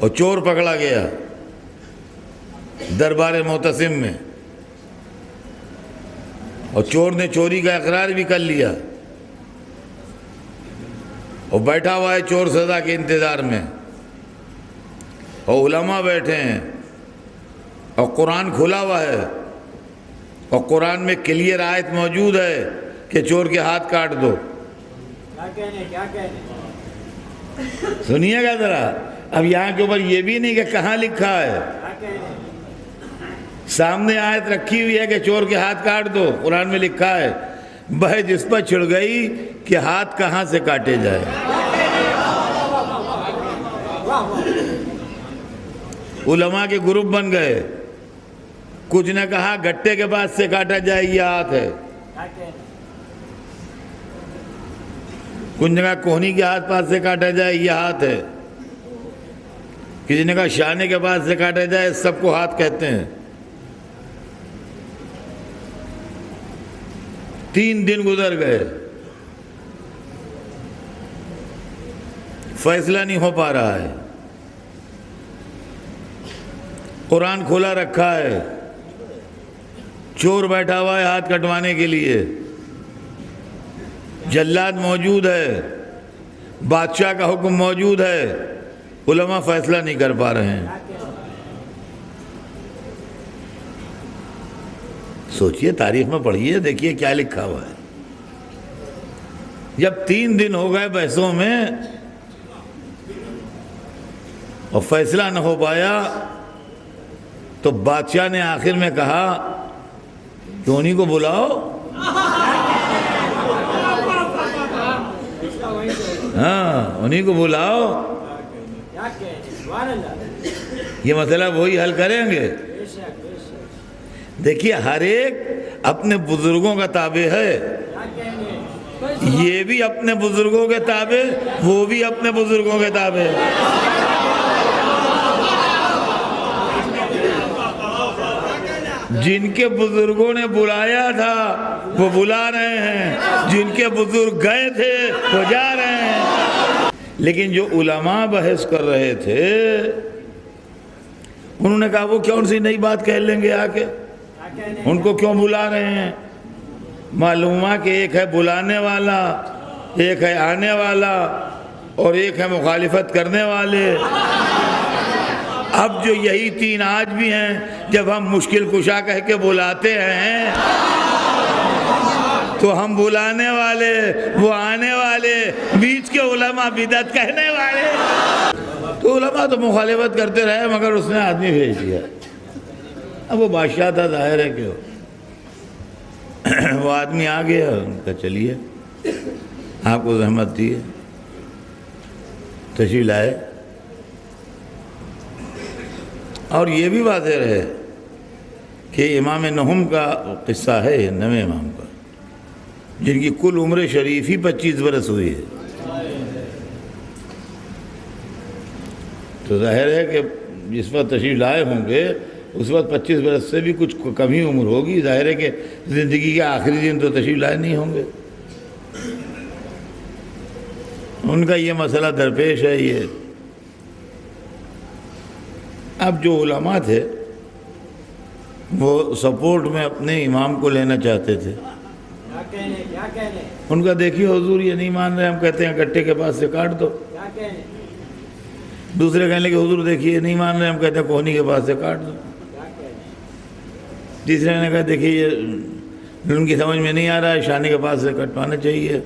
اور چور پکڑا گیا دربار معتصم میں، اور چور نے چوری کا اقرار بھی کر لیا، اور بیٹھا ہوا ہے چور سزا کے انتظار میں، اور علماء بیٹھے ہیں، اور قرآن کھلا ہوا ہے، اور قرآن میں کلیئر آیت موجود ہے کہ چور کے ہاتھ کاٹ دو۔ کیا کہنے سنیے گا ذرا، اب یہاں کے اوپر یہ بھی نہیں کہ کہاں لکھا ہے، سامنے آیت رکھی ہوئی ہے کہ چور کے ہاتھ کاٹ دو، قرآن میں لکھا ہے، بحث جس پر چھڑ گئی کہ ہاتھ کہاں سے کاٹے جائے۔ علماء کے گروپ بن گئے، کچھ نے کہا گٹے کے پاس سے کاٹا جائے یہ ہاتھ ہے، کچھ نے کہا کوہنی کے ہاتھ پاس سے کاٹا جائے یہ ہاتھ ہے، کسی نے کہا شانے کے پاس سے کاٹا جائے، سب کو ہاتھ کہتے ہیں۔ 3 دن گزر گئے، فیصلہ نہیں ہو پا رہا ہے، قرآن کھلا رکھا ہے، چور بیٹھا ہوا ہے ہاتھ کٹوانے کے لیے، جلاد موجود ہے، بادشاہ کا حکم موجود ہے، علماء فیصلہ نہیں کر پا رہے ہیں۔ سوچئے، تاریخ میں پڑھیے، دیکھیے کیا لکھا ہوا ہے۔ جب 3 دن ہو گئے بحثوں میں اور فیصلہ نہ ہو پایا تو بادشاہ نے آخر میں کہا کہ انہی کو بلاؤ، ہاں انہی کو بلاؤ، یہ مسئلہ وہی حل کریں گے۔ دیکھیے، ہر ایک اپنے بزرگوں کا تابع ہے، یہ بھی اپنے بزرگوں کے تابع، وہ بھی اپنے بزرگوں کے تابع۔ جن کے بزرگوں نے بلایا تھا وہ بلا رہے ہیں، جن کے بزرگ گئے تھے وہ جا رہے ہیں۔ لیکن جو علماء بحث کر رہے تھے انہوں نے کہا وہ کون سی نئی بات کہہ لیں گے آ کے، ان کو کیوں بلا رہے ہیں؟ معلوم ہوا کہ ایک ہے بلانے والا، ایک ہے آنے والا، اور ایک ہے مخالفت کرنے والے۔ اب جو یہی 3 آج بھی ہیں، جب ہم مشکل کشا کہہ کے بلاتے ہیں تو ہم بلانے والے، وہ آنے والے، بیچ کے علماء بدعت کہنے والے۔ تو علماء تو مخالفت کرتے رہے، مگر اس نے آدمی بھیج دیا۔ اب وہ بادشاہ تھا، ظاہر ہے کہ وہ آدمی آ گیا، ان کا چلیے آپ کو زحمت دی ہے، تشریف لائے۔ اور یہ بھی واضح رہے کہ امام نہم کا قصہ ہے، نویں امام کا، جن کی کل عمر شریف ہی 25 برس ہوئی ہے۔ تو ظاہر ہے کہ جس وقت تشریف لائے ہوں گے اس وقت 25 برس سے بھی کچھ کم ہی عمر ہوگی، ظاہر ہے کہ زندگی کے آخری دن تو تشریف لائے نہیں ہوں گے۔ ان کا یہ مسئلہ درپیش ہے۔ یہ اب جو علماء تھے وہ سپورٹ میں اپنے امام کو لینا چاہتے تھے۔ ان کا دیکھیے حضور یہ نہیں مان رہے، ہم کہتے ہیں گٹے کے پاس سے کاٹ دو۔ دوسرے کہنے لگے حضور دیکھیے یہ نہیں مان رہے، ہم کہتے ہیں کوہنی کے پاس سے کاٹ دو۔ تیسرے نے کہا دیکھیے یہ ان کی سمجھ میں نہیں آ رہا ہے، شانے کے پاس سے کٹوانا چاہیے۔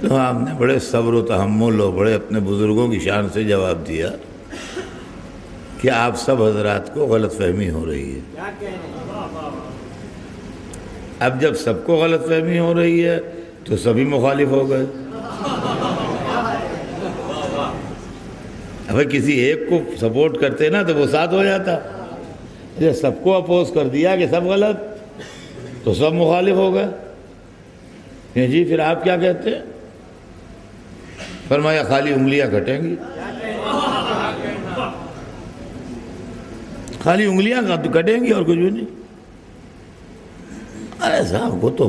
تو آپ نے بڑے صبر و تحمل اور بڑے اپنے بزرگوں کی شان سے جواب دیا کہ آپ سب حضرات کو غلط فہمی ہو رہی ہے۔ اب جب سب کو غلط فہمی ہو رہی ہے تو سبھی مخالف ہو گئے۔ اگر کسی ایک کو سپورٹ کرتے نا تو وہ ساتھ ہو جاتا، جب سب کو اپوز کر دیا کہ سب غلط تو سب مخالف ہو گئے۔ کہ جی پھر آپ کیا کہتے ہیں؟ فرمایا خالی انگلیاں کٹیں گی، خالی انگلیاں کٹیں گی اور کچھ بھی نہیں۔ ارے صاحب وہ تو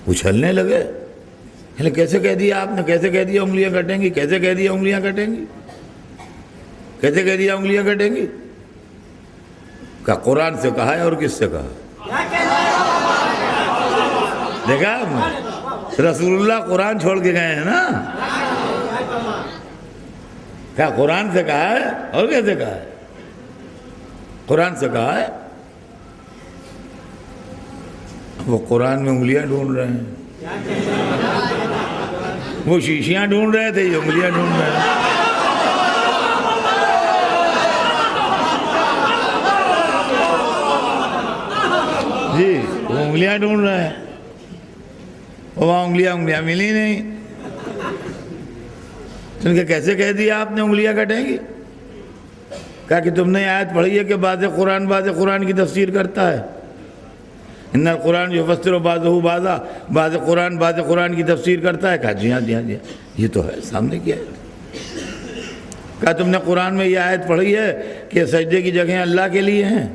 اچھلنے لگے کیسے کہہ دیا آپ نے؟ کیسے کہہ دیا انگلیاں کٹیں گی؟ کیسے کہہ دیا انگلیاں کٹیں گی؟ کیسے کہہ دیا انگلیاں کٹیں گی؟ کہا قرآن سے کہا ہے، اور کس سے کہا؟ دیکھا آپ نے؟ رسول اللہ قرآن چھوڑ کے گئے ہیں نا؟ کہا قرآن سے کہا ہے، اور کیسے کہا ہے؟ قرآن سے کہا ہے۔ وہ قرآن میں انگلیاں ڈھونڈ رہے ہیں، وہ شیشیاں ڈھونڈ رہے تھے، یہ انگلیاں ڈھونڈ رہے ہیں۔ جی وہ انگلیاں ڈھونڈ رہے ہیں، وہاں انگلیاں ملی نہیں۔ ان کے کیسے کہہ دیا آپ نے انگلیاں کٹیں گی؟ کہا کہ تم نے آیت پڑھی ہے کہ بعض قرآن کی تفسیر کرتا ہے، ان القرآن یفسر بعضہ بعضا، بعض قرآن کی تفسیر کرتا ہے۔ کہا جی ہاں جی ہاں جی ہاں، یہ تو ہے سامنے کی آیت۔ کہا تم نے قرآن میں یہ آیت پڑھی ہے کہ سجدے کی جگہیں اللہ کے لیے ہیں؟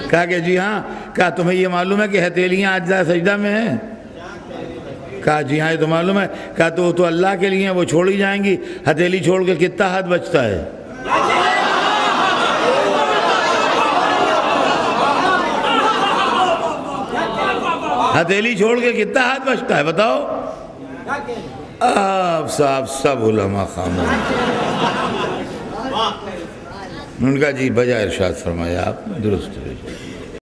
کہا کہ جی ہاں۔ کہا تمہیں یہ معلوم ہے کہ ہتھیلیاں اجزاء سجدہ میں ہیں؟ کہا جی ہاں یہ تو معلوم ہے۔ کہا تو وہ تو اللہ کے لیے ہیں، وہ چھوڑی جائیں گی، ہتھیلی چھوڑ کے کتنا ہاتھ بچتا ہے؟ ہتھیلی چھوڑ کے کتنا ہاتھ بچتا ہے بتاؤ؟ آپ صاحب سب علماء خاموش۔ ان کا جی بجائے ارشاد فرمایا آپ نے، درست ہے۔